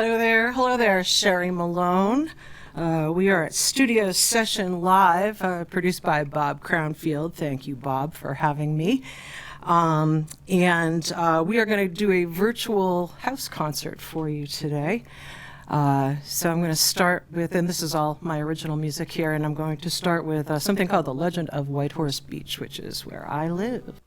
Hello there, Sherry Malone. We are at Studio Session Live, produced by Bob Crownfield. Thank you, Bob, for having me. And we are going to do a virtual house concert for you today. So I'm going to start with, and this is all my original music here, and I'm going to start with something called The Legend of Whitehorse Beach, which is where I live.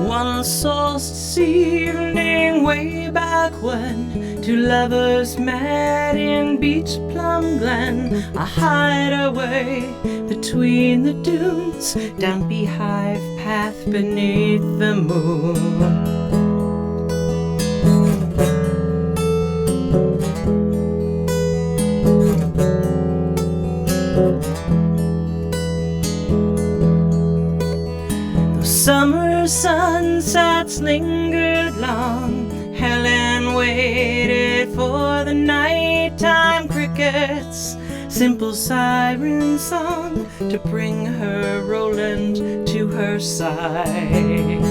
One solstice evening way back when, two lovers met in Beach Plum Glen, a hideaway between the dunes, down Beehive Path beneath the moon. Summer sunsets lingered long. Helen waited for the nighttime crickets' simple siren song to bring her Roland to her side.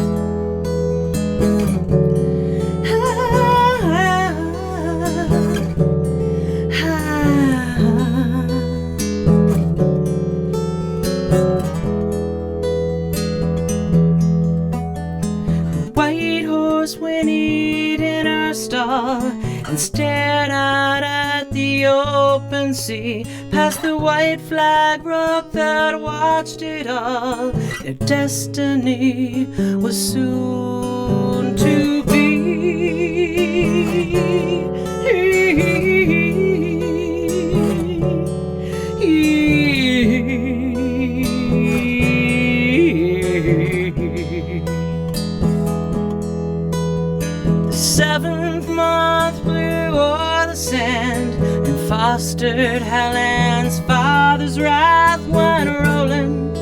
Whinnied in her stall and stared out at the open sea, past the white flag rock that watched it all. Their destiny was soon to be. Seventh month blew o'er the sand and fostered Helen's father's wrath when Roland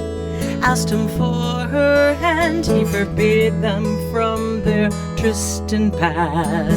asked him for her hand. He forbade them from their trysten path.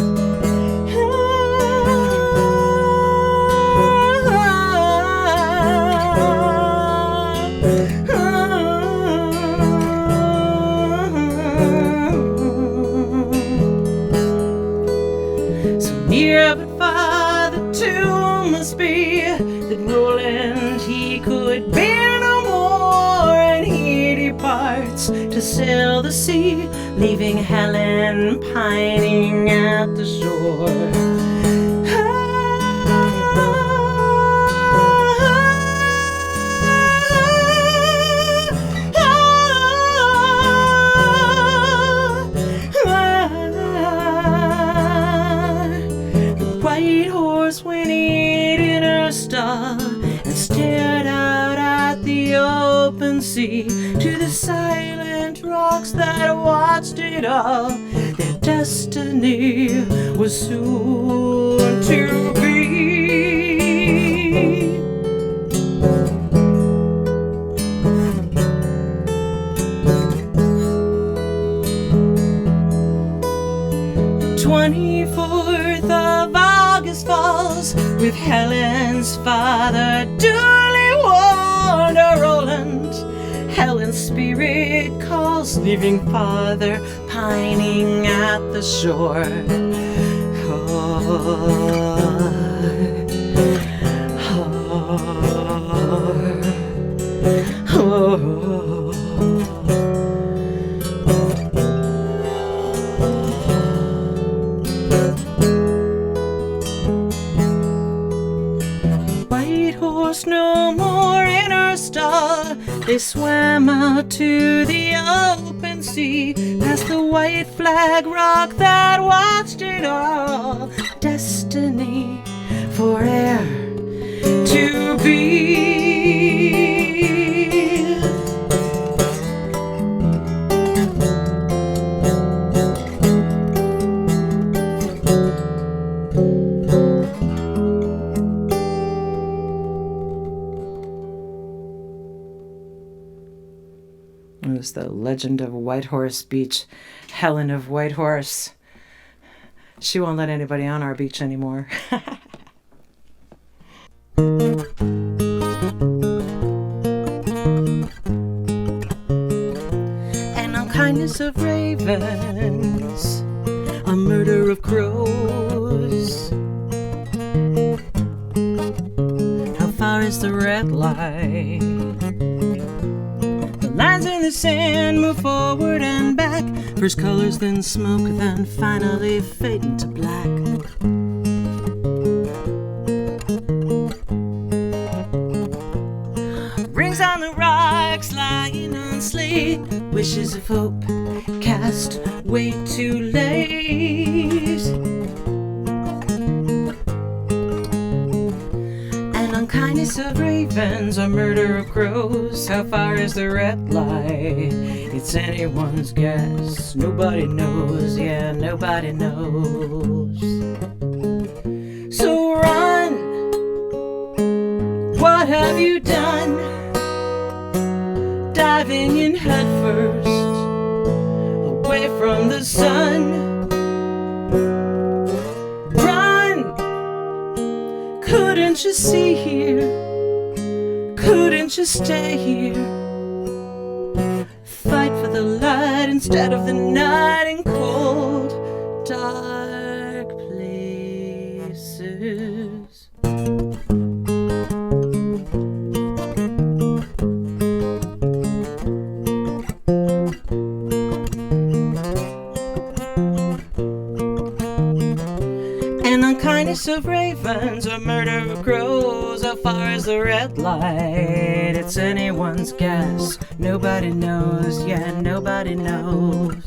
Near but far the tomb must be, that Roland he could bear no more, and he departs to sail the sea, leaving Helen pining at the shore. Whitehorse whinnied in her stall and stared out at the open sea, to the silent rocks that watched it all. Their destiny was soon to be. 24th of August falls, with Helen's father duly warned her Roland. Helen's spirit calls, leaving father pining at the shore. Whitehorse no more in her stall, they swam out to the open sea, past the white flag rock that watched it all. Destiny for air to be. It was The Legend of Whitehorse Beach, Helen of Whitehorse. She won't let anybody on our beach anymore. An unkindness of ravens, a murder of crows. How far is the red light? The lines in the sand move forward and back. First colors, then smoke, then finally fade into black. Rings on the rocks, lying on slate. Wishes of hope cast way too late. An unkindness of ravens, a murder of crows. How far is the red light? It's anyone's guess. Nobody knows, yeah, nobody knows. So run, what have you done? Diving in headfirst, away from the sun. Run, couldn't you see here? Couldn't you stay here? Fight for the light instead of the night in cold, dark places. An unkindness of ravens, a murder of crows. How far is the red light? It's anyone's guess. Nobody knows, yeah, nobody knows.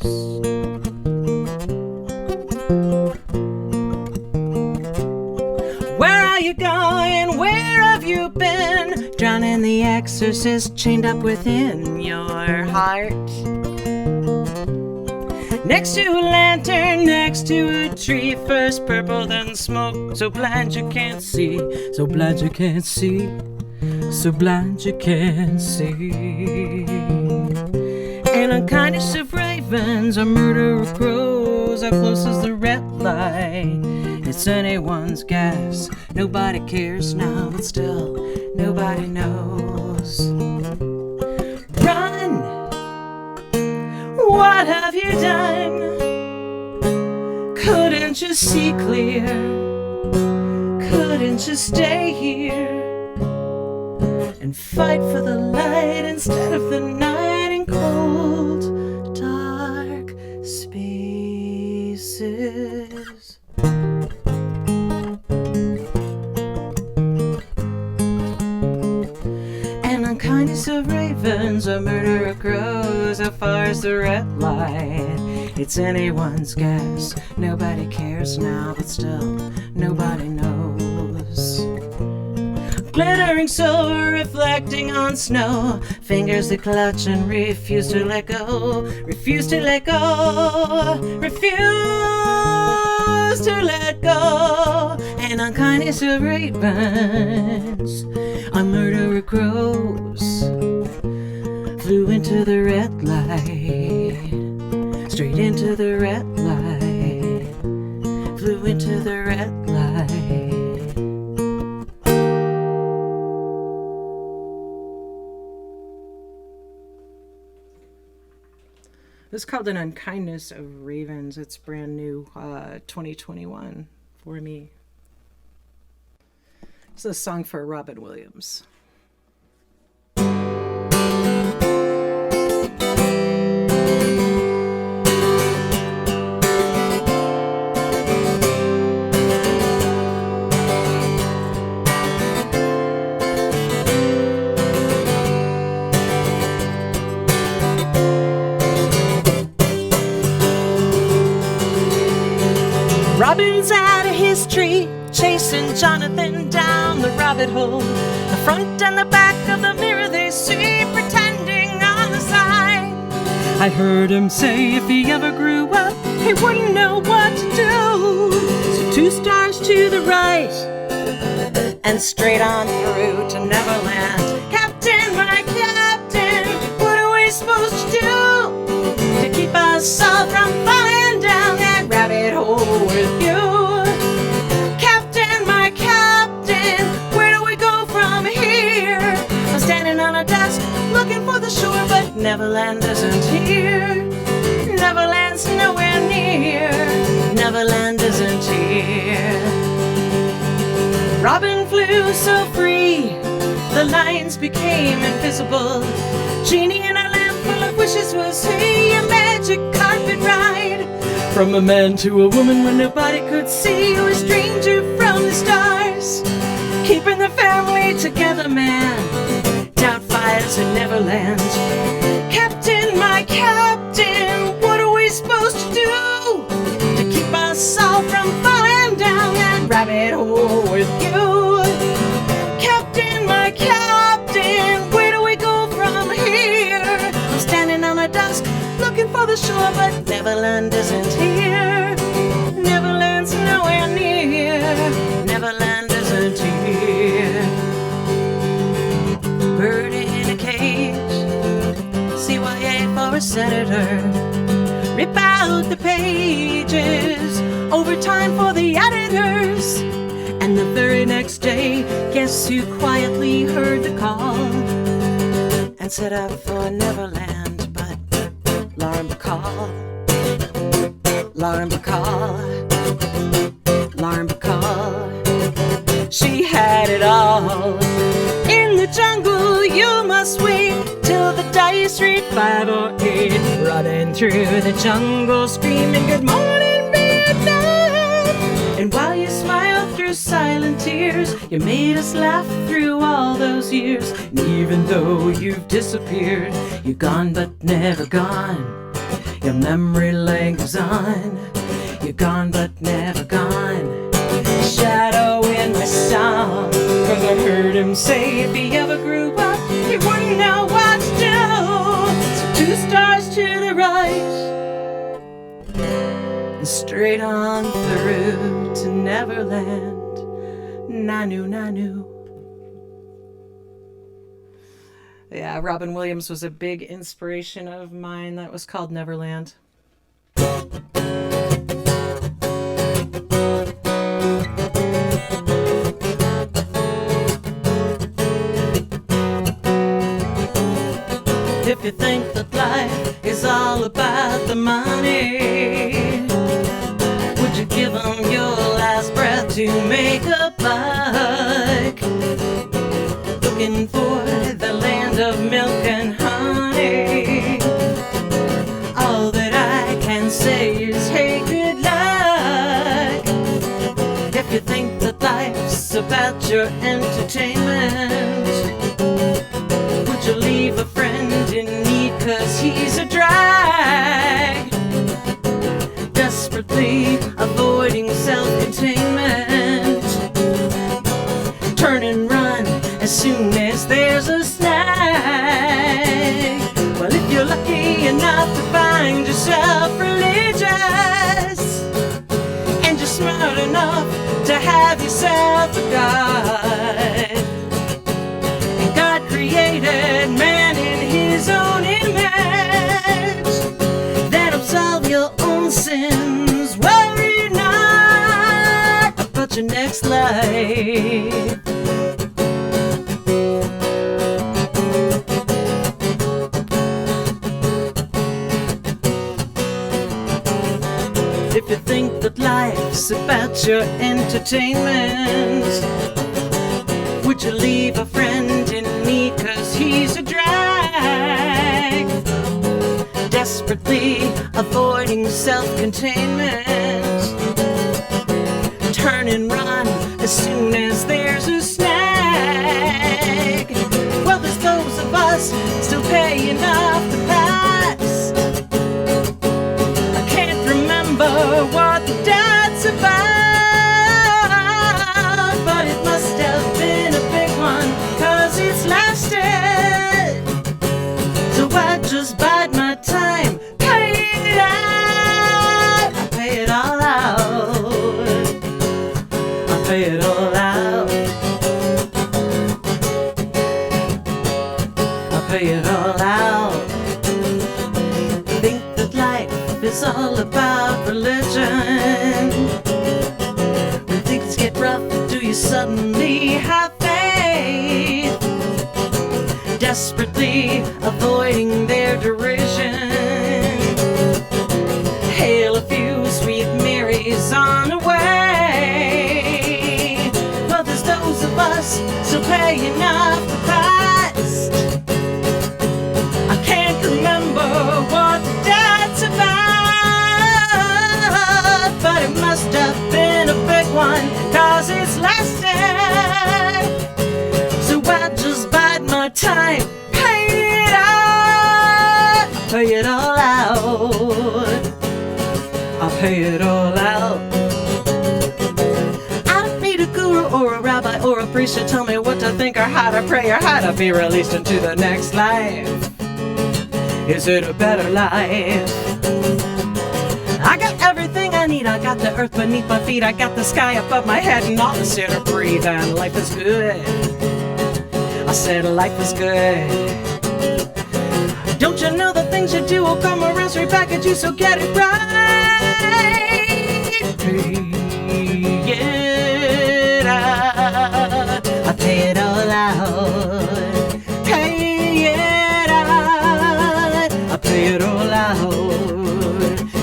Where are you going? Where have you been? Drowning the exorcist chained up within your heart. Next to a lantern, next to a tree. First purple, then smoke. So blind you can't see. So blind you can't see. So blind you can't see. An unkindness of ravens, a murder of crows. How close is the red light? It's anyone's guess. Nobody cares now, but still nobody knows. Run! What have you done? Couldn't you see clear? Couldn't you stay here and fight for the light instead of the night in cold, dark spaces? An unkindness of ravens, a murder of crows. How far is the red light? It's anyone's guess. Nobody cares now, but still nobody knows. Glittering silver, reflecting on snow. Fingers that clutch and refuse to let go. Refuse to let go. Refuse to let go. An unkindness of ravens, a murder of crows. Flew into the red light, straight into the red light. Flew into the red light. This is called An Unkindness of Ravens. It's brand new, 2021 for me. This is a song for Robin Williams. Robin's out of his tree, chasing Jonathan down the rabbit hole. The front and the back of the mirror they see, pretending on the side. I heard him say if he ever grew up, he wouldn't know what to do. So 2 stars to the right, and straight on through to Neverland. Captain, my captain, what are we supposed to do to keep us all from falling down that rabbit hole with you? Neverland isn't here. Neverland's nowhere near. Neverland isn't here. Robin flew so free, the lines became invisible. Genie in a lamp full of wishes was he, a magic carpet ride. From a man to a woman when nobody could see, a stranger from the stars, keeping the family together, man. Doubtfires in Neverland. Captain, my captain, what are we supposed to do to keep us all from falling down that rabbit hole with you? Captain, my captain, where do we go from here? I'm standing on a dusk looking for the shore, but Neverland isn't here. Neverland's nowhere near. Neverland isn't here. Bird in a cage, CYA for a senator. Rip out the pages, overtime for the editors. And the very next day, guess who quietly heard the call and set out for Neverland? But Lauren Bacall, Lauren Bacall, Lauren Bacall, she had it all. In the jungle you must wait till the dice read 5 or 8, running through the jungle screaming good morning Vietnam. And while you smile through silent tears, you made us laugh through all those years. And even though you've disappeared, you're gone but never gone. Your memory lingers on. You're gone but never gone. Shadow in my song, 'cause I heard him say if he ever grew up, he wouldn't know what to do. So 2 stars to the right, and straight on through to Neverland. Nanu, nanu. Yeah, Robin Williams was a big inspiration of mine. That was called Neverland. If you think that life is all about the money, would you give them your last breath to make a buck? Looking for the land of milk and honey. All that I can say is, hey, good luck. If you think that life's about your entertainment, would you leave a friend in need 'cause he's a drag? Desperately avoiding self-containment. Turn and run as soon as there's a snag. Well, if you're lucky enough to find yourself religious, and you're smart enough to have yourself a God, and God created man in his own image, then absolve your own sins. Worry not about your next life. If you think that life's about your entertainment, would you leave a friend in need 'cause he's a drag? Desperately avoiding self-containment. Turn and run as soon as there's a snag. Well, there's those of us still paying off the past. I can't remember what the debt's about, but it must have been a big one 'cause it's lasted. So I just bide my time, pay it out. I pay it all out. I pay it all out. I pay it all out. Think that life is all about religion. When things get rough, do you suddenly have faith? Desperately avoiding their pay it all out. I'll pay it all out. I don't need a guru or a rabbi or a priest to tell me what to think or how to pray or how to be released into the next life. Is it a better life? I got everything I need. I got the earth beneath my feet. I got the sky above my head and all the air to breathe. And life is good. I said life is good. Don't you know the things you do will come around straight back at you, so get it right. Pay it out. I pay it all out. Pay it out. I pay it all out.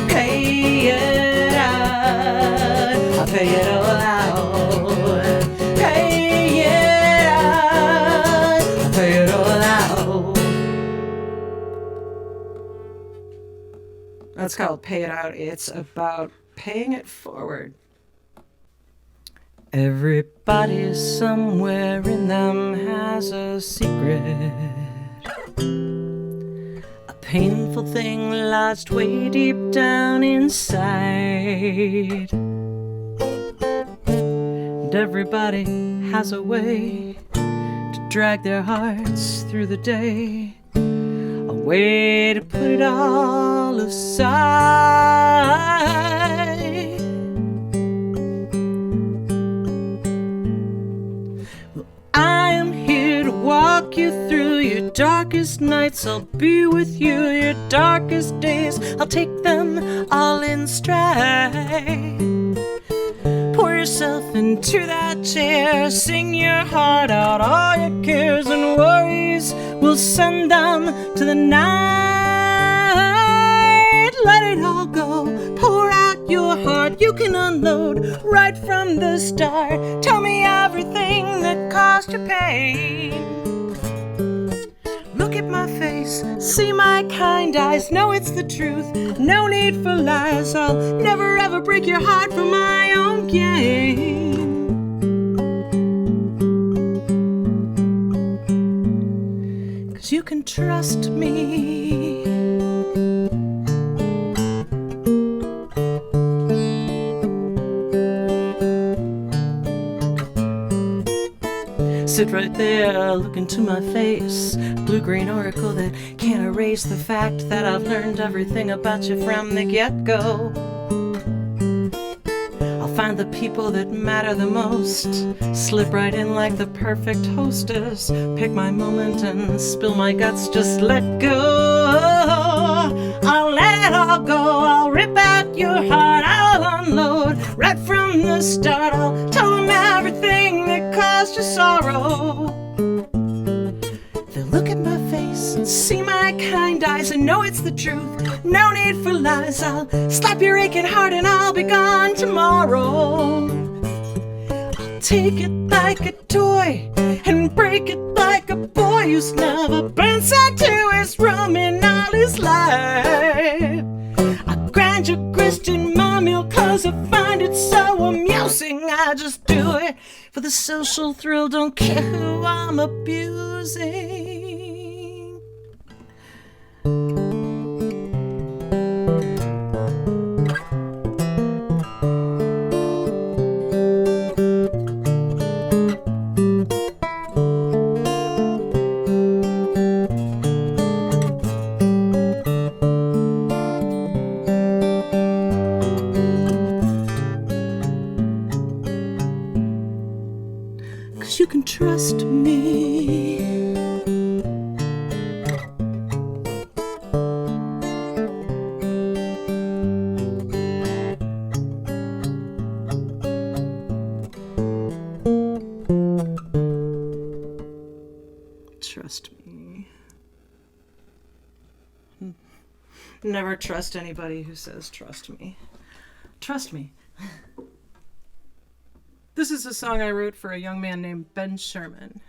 Pay it out. I pay it all out. Pay it out. I pay it all out. That's called Pay It Out. It's about paying it forward. Everybody somewhere in them has a secret, a painful thing lodged way deep down inside. And everybody has a way to drag their hearts through the day, a way to put it all aside. Well, I am here to walk you through your darkest nights. I'll be with you your darkest days. I'll take them all in stride. Pour yourself into that chair, sing your heart out, all your cares and worries. We'll send them to the night. Let it all go, pour out your heart. You can unload right from the start. Tell me everything that caused you pain. Look at my face, see my kind eyes, know it's the truth, no need for lies. I'll never ever break your heart for my own gain. 'Cause you can trust me. Sit right there, look into my face. Blue-green oracle that can't erase the fact that I've learned everything about you from the get-go. I'll find the people that matter the most, slip right in like the perfect hostess, pick my moment and spill my guts, just let go. I'll let it all go, I'll rip out your heart, I'll unload right from the start. I'll tell them everything that caused you sorrow. They'll look at my face and see my kind eyes and know it's the truth, no need for lies. I'll slap your aching heart and I'll be gone tomorrow. I'll take it like a toy and break it like a boy who's never been sent to his room in all his life. I grind your Christian my meal 'cause I find it so amusing. I just do it for the social thrill, don't care who I'm abusing. 'Cause you can trust me. Trust me. Never trust anybody who says trust me. Trust me. This is a song I wrote for a young man named Ben Sherman.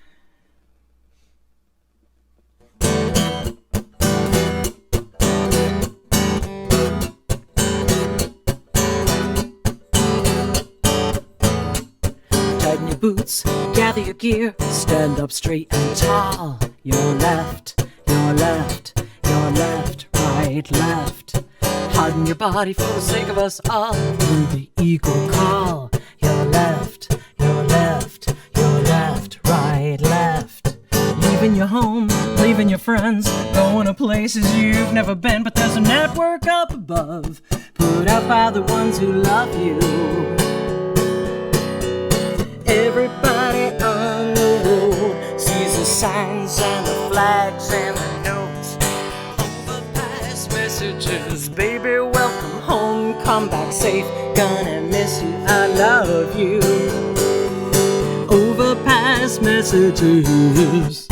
Tighten your boots, gather your gear, stand up straight and tall. Your left, your left, your left, right. right, left. Harden your body for the sake of us all. Through the eagle call. Your left, your left, your left, right, left. Leaving your home, leaving your friends, going to places you've never been. But there's a network up above, put out by the ones who love you. Everybody on the road sees the signs and the flags and the notes. Overpass messages, baby, welcome home, come back safe, gonna miss you, I love you. Overpass messages.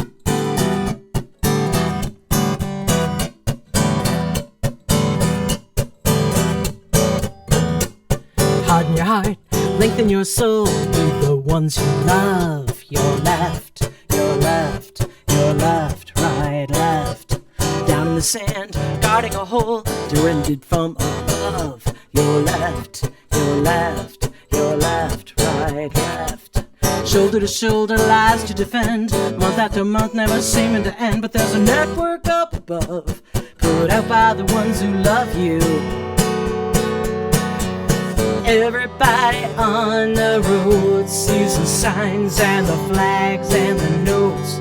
Harden your heart, lengthen your soul with the ones you love. Your left, your left, your left, right, left. Down in the sand, guarding a hole, directed from above. Your left, your left, your left, right, left. Shoulder to shoulder, lives to defend. Month after month, never seeming to end. But there's a network up above, put out by the ones who love you. Everybody on the road sees the signs and the flags and the notes.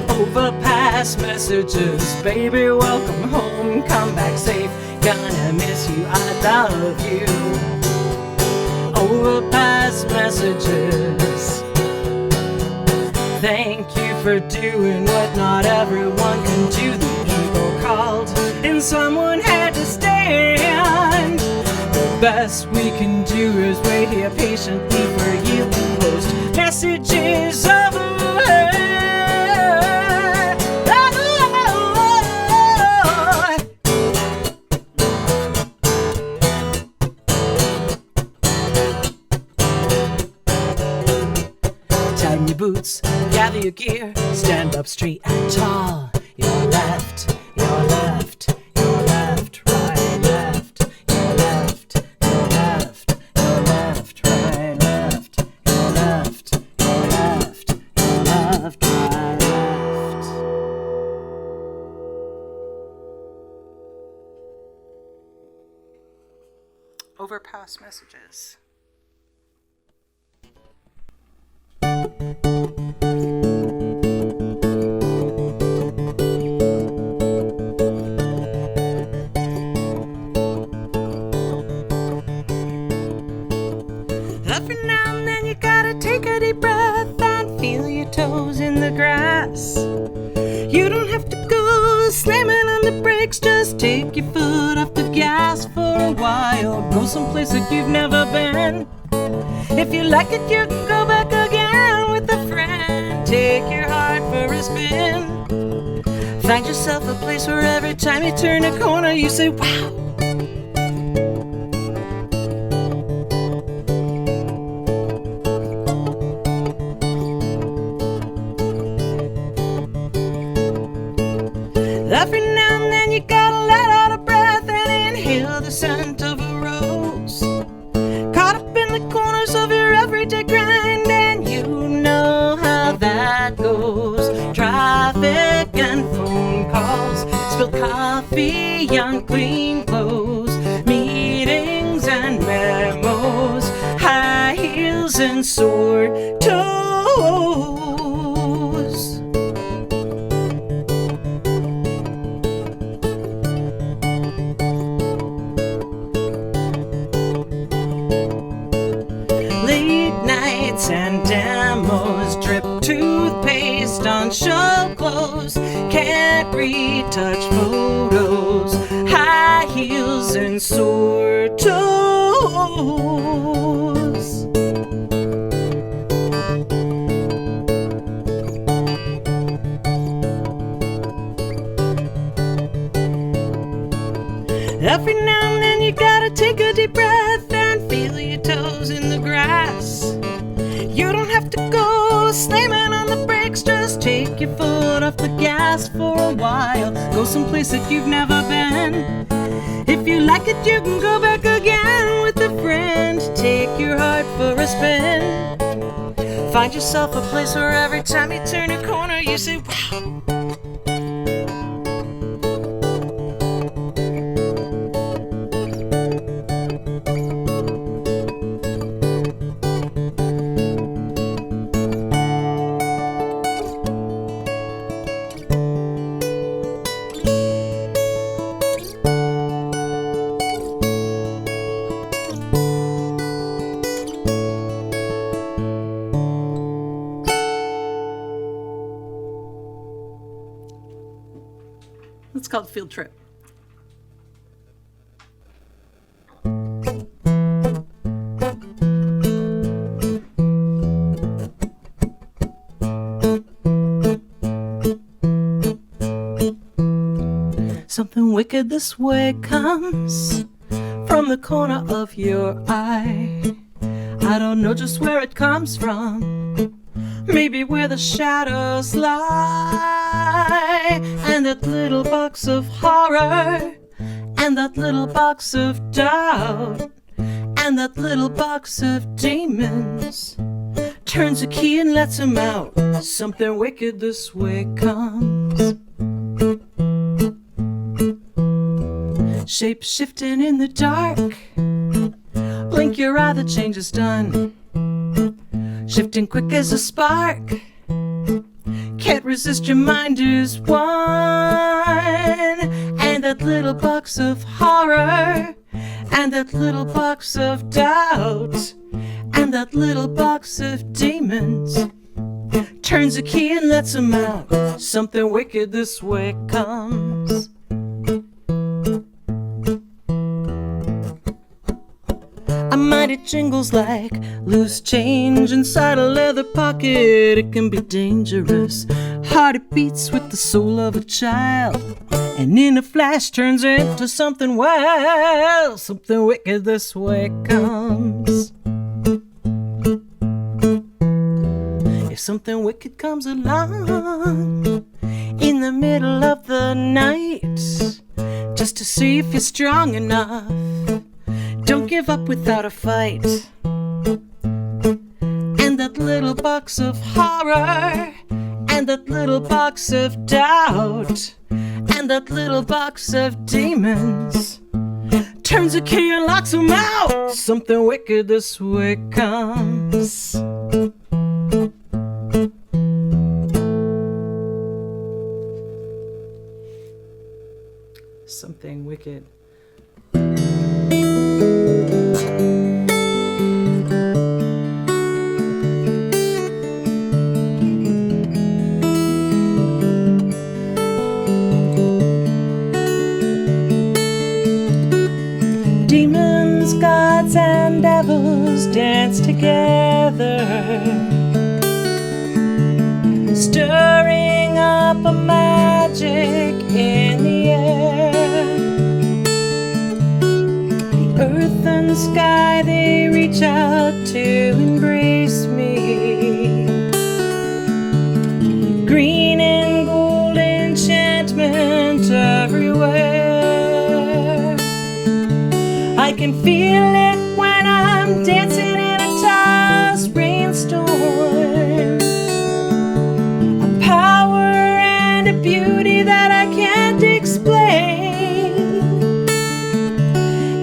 Overpass messages, baby, welcome home, come back safe, gonna miss you, I love you. Overpass messages. Thank you for doing what not everyone can do. The eagle called and someone had to stand. The best we can do is wait here patiently for you to post messages overhead. Tighten your boots, gather your gear, stand up straight and tall. Your left, your left, your left, right, left. Overpass messages. Every now and then you gotta take a deep breath and feel your toes in the grass. You don't have to go slamming on the brakes, just take your foot off the gas for a while. Go someplace that you've never been. If you like it, you can go back again with a friend. Take your heart for a spin. Find yourself a place where every time you turn a corner you say, wow. Every now and then you gotta let out a breath and inhale the scent of a rose. Caught up in the corners of your everyday grind, and you know how that goes. Traffic and phone calls, spilled coffee on clean clothes, meetings and memos, high heels and sore toes. And demos, drip toothpaste on show clothes, can't retouch photos, high heels and sore toes. Every now and then you gotta take a deep breath and feel your toes in the grass. You don't have to go slamming on the brakes, just take your foot off the gas for a while. Go someplace that you've never been. If you like it, you can go back again with a friend. Take your heart for a spin. Find yourself a place where every time you turn a corner you say, wow. field trip. Something wicked this way comes from the corner of your eye. I don't know just where it comes from, maybe where the shadows lie. And that little box of horror, and that little box of doubt, and that little box of demons turns a key and lets him out. Something wicked this way comes. Shape shifting in the dark, blink your eye, the change is done. Shifting quick as a spark, can't resist, your mind is one. And that little box of horror, and that little box of doubt, and that little box of demons turns a key and lets him out. Something wicked this way comes. A mighty jingles like loose change inside a leather pocket. It can be dangerous. Heart it beats with the soul of a child, and in a flash turns into something wild. Something wicked this way comes. If something wicked comes along in the middle of the night, just to see if you're strong enough, don't give up without a fight. And that little box of horror, and that little box of doubt, and that little box of demons turns a key and locks him out. Something wicked this way comes. Something wicked. Demons, gods, and devils dance together, stirring up a magic in the air. The earth and the sky, they reach out to embrace me. Green and gold enchantment everywhere. I can feel it when I'm dancing in a tossed rainstorm. A power and a beauty that I can't explain.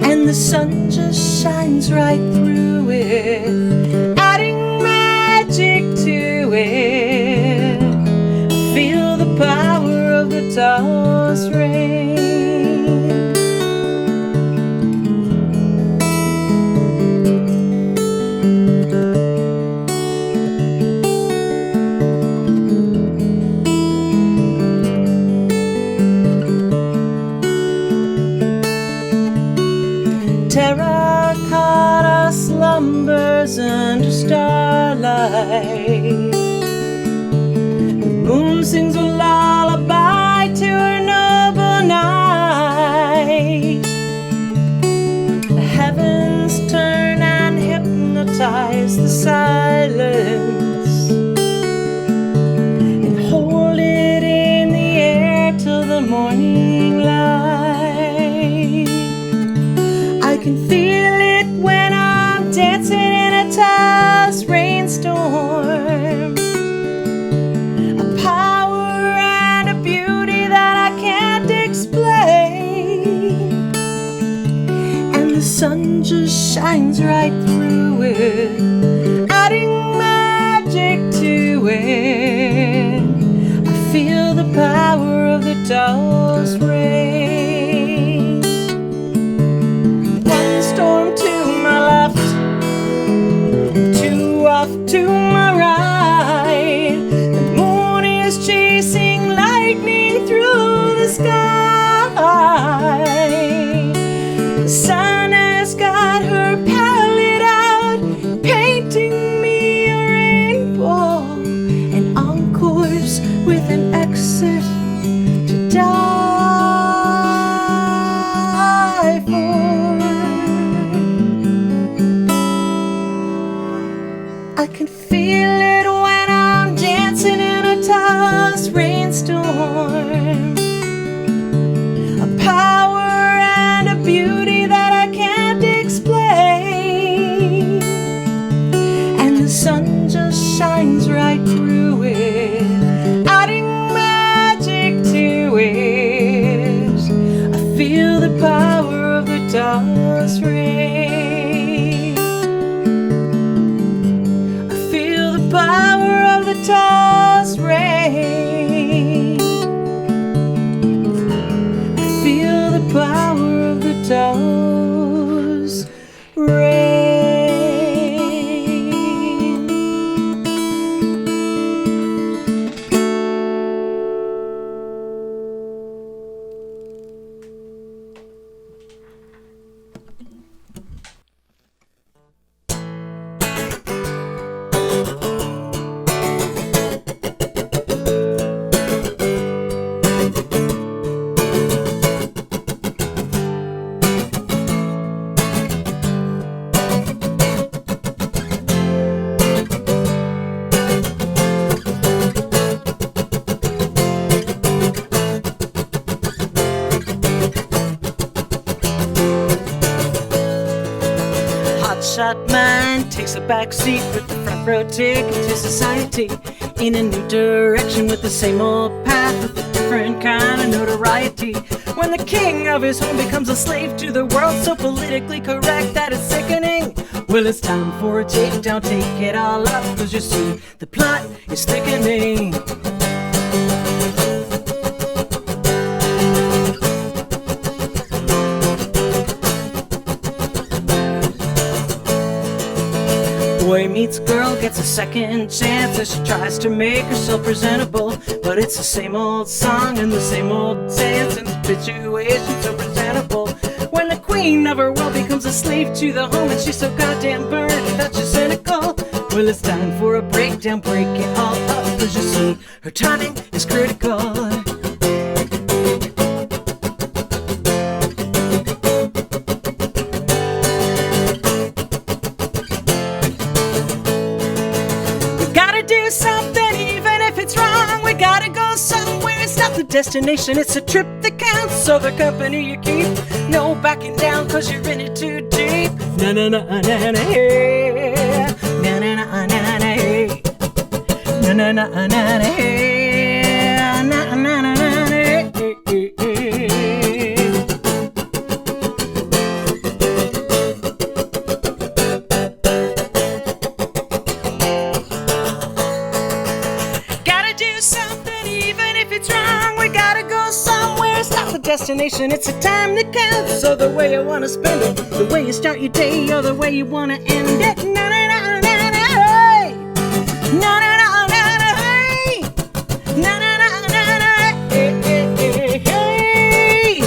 And the sun just shines right through it, adding magic to it. I feel the power of the tossed rain. Terracotta slumbers under starlight. The moon sings a lullaby to her noble night. The heavens turn and hypnotize the silence, and hold it in the air till the morning light. I can feel it when I'm dancing in a tossed rainstorm. A power and a beauty that I can't explain. And the sun just shines right through it, adding magic to it. I feel the power of the tossed rain. Storm to my left, two off to my right. The moon is chasing lightning through the sky. does rain. I feel the power of the does rain. I feel the power of the does rain. Hotshot mind takes a back seat with the front row ticket to society, in a new direction with the same old path with a different kind of notoriety. When the king of his home becomes a slave to the world, so politically correct that it's sickening. Well, it's time for a takedown, take it all up, cause you see the plot is thickening. Boy meets girl, gets a second chance as she tries to make herself presentable, but it's the same old song and the same old dance and the situation so presentable. When the queen of her world becomes a slave to the home and she's so goddamn burned that she's cynical. Well, it's time for a breakdown, break it all up, cause you see her timing is critical. Do something even if it's wrong. We gotta go somewhere. It's not the destination, it's a trip that counts. So the company you keep, no backing down, cause you're in it too deep. Na na na na na hey. Na na na na na hey. Na na na na na hey. Na na na na hey. Destination, it's a time that counts. So the way you wanna spend it, the way you start your day, or the way you wanna end it. Na na na na na hey. Na na na na na hey. Na na na na na hey, hey, hey, hey.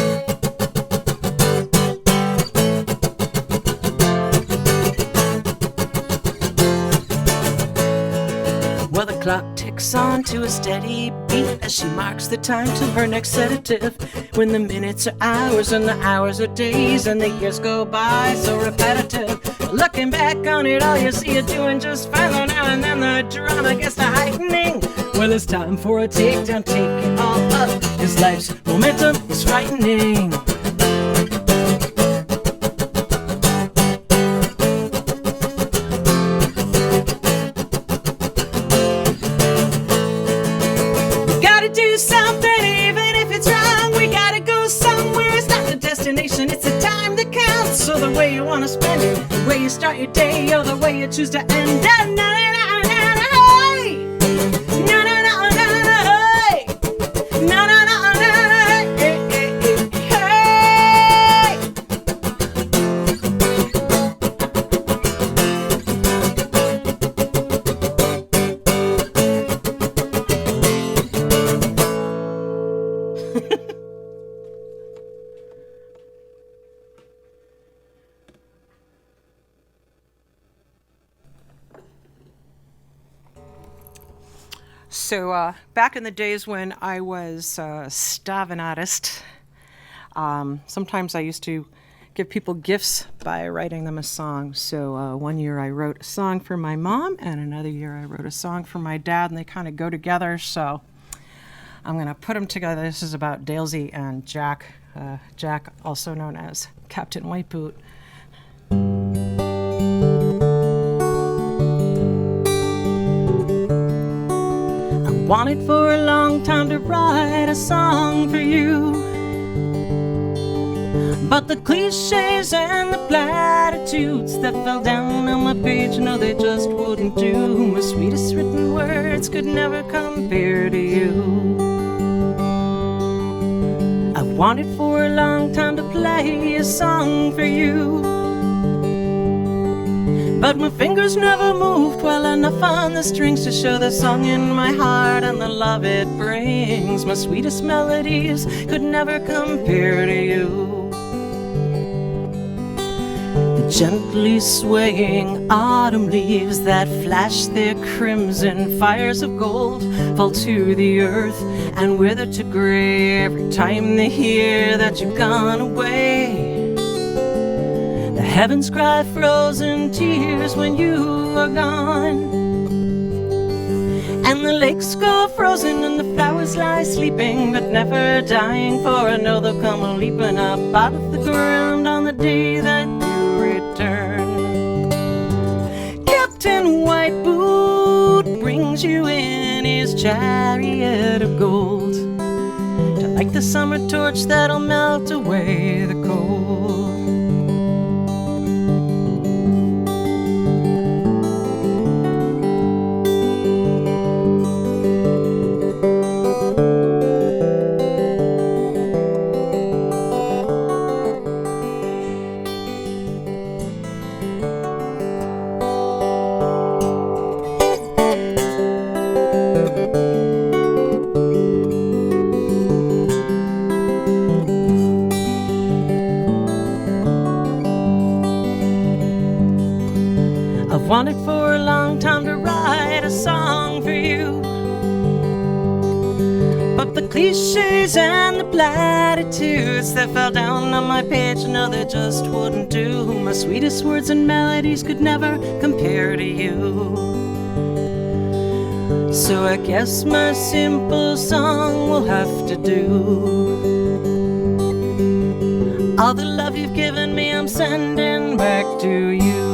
Well, the clock ticks on to a steady beat as she marks the time till her next sedative. When the minutes are hours and the hours are days and the years go by so repetitive. Looking back on it all, you see you're doing just fine. Though now and then the drama gets to heightening. Well, it's time for a takedown, take it all up, cause life's momentum is frightening. We gotta do something even if it's wrong. We gotta go somewhere. It's not the destination, it's the time that counts. So the way you wanna spend it, the way you start your day, or the way you choose to end it. Na na na na na hey. Na na na na na hey. Na na na na na hey, hey, So back in the days when I was a starving artist, sometimes I used to give people gifts by writing them a song. So one year I wrote a song for my mom, and another year I wrote a song for my dad, and they kind of go together. So I'm going to put them together. This is about Dalesy and Jack, Jack also known as Captain Whiteboot. Wanted for a long time to write a song for you. But the cliches and the platitudes that fell down on my page, no, they just wouldn't do. My sweetest written words could never compare to you. I've wanted for a long time to play a song for you, but my fingers never moved well enough on the strings to show the song in my heart and the love it brings. My sweetest melodies could never compare to you. The gently swaying autumn leaves that flash their crimson fires of gold fall to the earth and wither to gray every time they hear that you've gone away. The heavens cry frozen tears when you are gone, and the lakes go frozen and the flowers lie sleeping but never dying, for I know they'll come leaping up out of the ground on the day that you return. Captain Whiteboot brings you in his chariot of gold to light the summer torch that'll melt away the cold. I've wanted for a long time to write a song for you, but the cliches and the platitudes that fell down on my page, no, they just wouldn't do. My sweetest words and melodies could never compare to you. So I guess my simple song will have to do. All the love you've given me I'm sending back to you.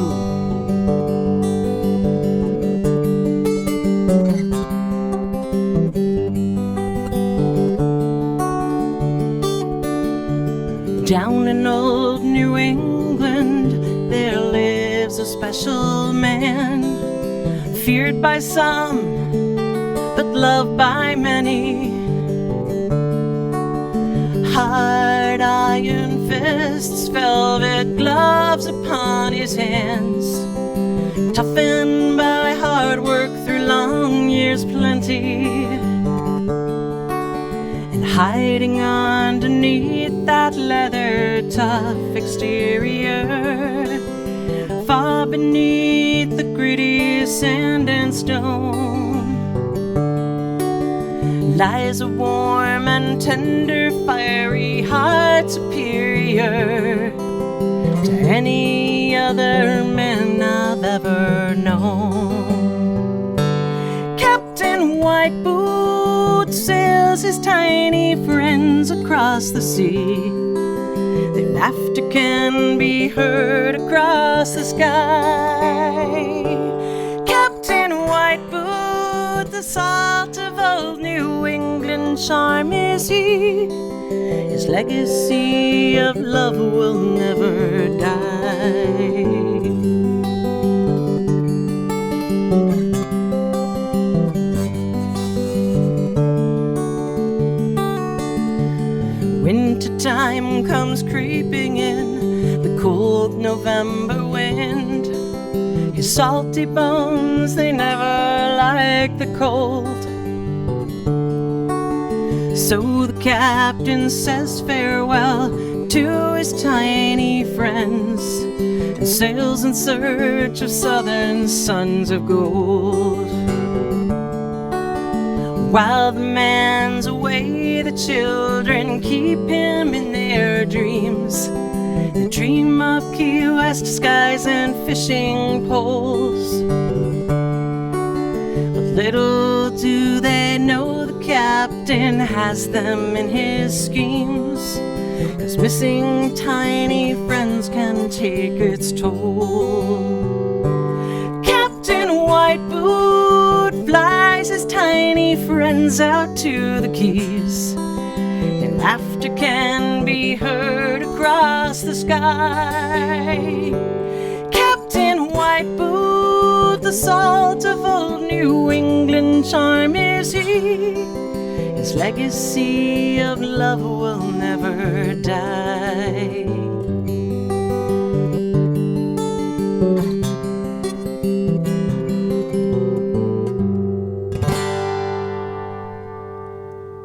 Down in old New England there lives a special man, feared by some but loved by many. Hard iron fists, velvet gloves upon his hands, toughened by hard work through long years plenty, and hiding underneath that leather tough exterior, far beneath the gritty sand and stone, lies a warm and tender fiery heart superior to any other man I've ever known. Captain Whiteboot sails his tiny friends across the sea. Their laughter can be heard across the sky. Captain Whiteboot, the salt of old New England charm is he. His legacy of love will never die. Wintertime comes creeping in, the cold November wind. His salty bones, they never like the cold. So the captain says farewell to his tiny friends and sails in search of southern sons of gold. While the man's away, the children keep him in their dreams. They dream of Key West skies and fishing poles. But little do they know the captain has them in his schemes, 'cause missing tiny friends can take its toll. Captain Whiteboot flies his tiny friends out to the Keys, and laughter can be heard across across the sky. Captain White Boot, the salt of old New England charm is he. His legacy of love will never die.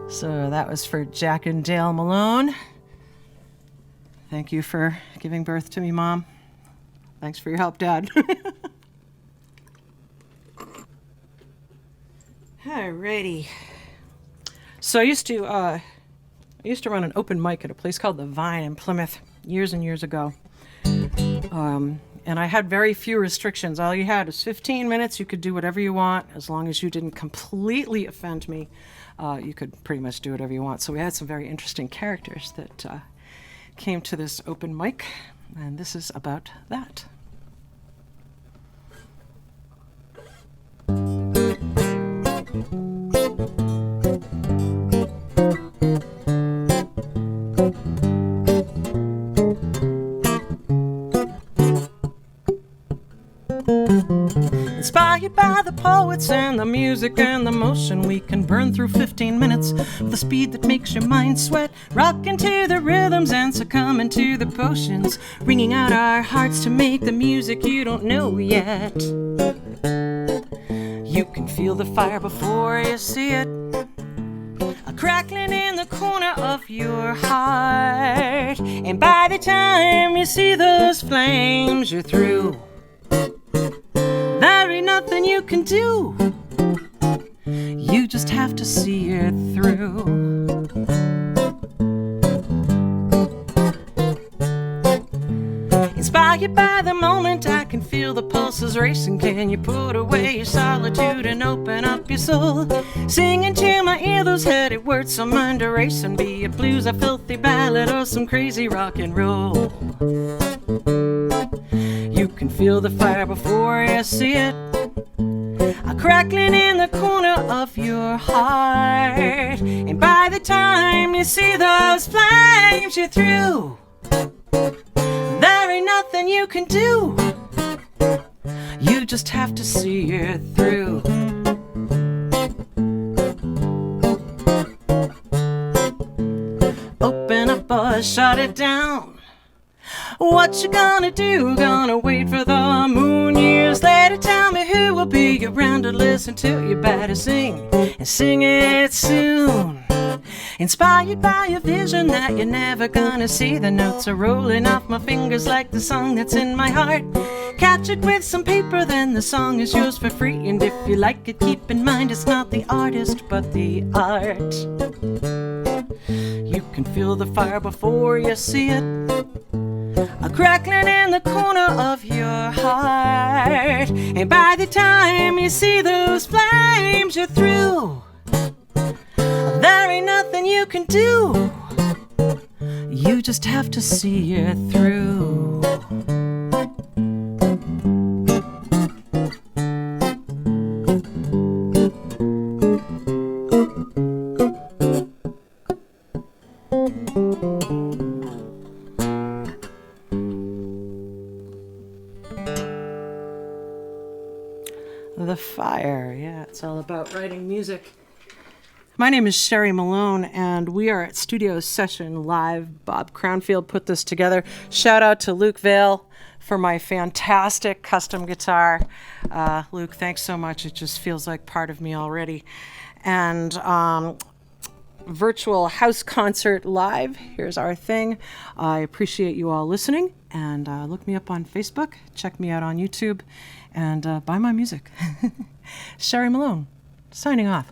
So that was for Jack and Dale Malone. Thank you for giving birth to me, Mom. Thanks for your help, Dad. Alrighty. So I used to run an open mic at a place called The Vine in Plymouth years and years ago. And I had very few restrictions. All you had was 15 minutes. You could do whatever you want. As long as you didn't completely offend me, you could pretty much do whatever you want. So we had some very interesting characters that came to this open mic, and this is about that. Inspired by the poets and the music and the motion, we can burn through 15 minutes with the speed that makes your mind sweat, rocking to the rhythms and succumbing to the potions, wringing out our hearts to make the music you don't know yet. You can feel the fire before you see it, a crackling in the corner of your heart, and by the time you see those flames, you're through. There ain't nothing you can do. You just have to see it through. Inspired by the moment, I can feel the pulses racing. Can you put away your solitude and open up your soul? Sing into my ear those heady words, some mind erasing. Be it blues, a filthy ballad, or some crazy rock and roll. You can feel the fire before you see it, a crackling in the corner of your heart, and by the time you see those flames, you're through. There ain't nothing you can do. You just have to see it through. Open up or shut it down. What you gonna do? Gonna wait for the moon years later? Tell me who will be around to listen to you better sing, and sing it soon. Inspired by a vision that you're never gonna see. The notes are rolling off my fingers like the song that's in my heart. Catch it with some paper, then the song is yours for free. And if you like it, keep in mind it's not the artist but the art. You can feel the fire before you see it, a crackling in the corner of your heart, and by the time you see those flames, you're through. There ain't nothing you can do. You just have to see it through. The fire, yeah, it's all about writing music. My name is Sherry Malone, and we are at Studio Session Live. Bob Crownfield put this together. Shout out to Luke Vale for my fantastic custom guitar. Luke, thanks so much. It just feels like part of me already. And virtual house concert live. Here's our thing. I appreciate you all listening, and look me up on Facebook, check me out on YouTube, and buy my music. Sherry Malone, signing off.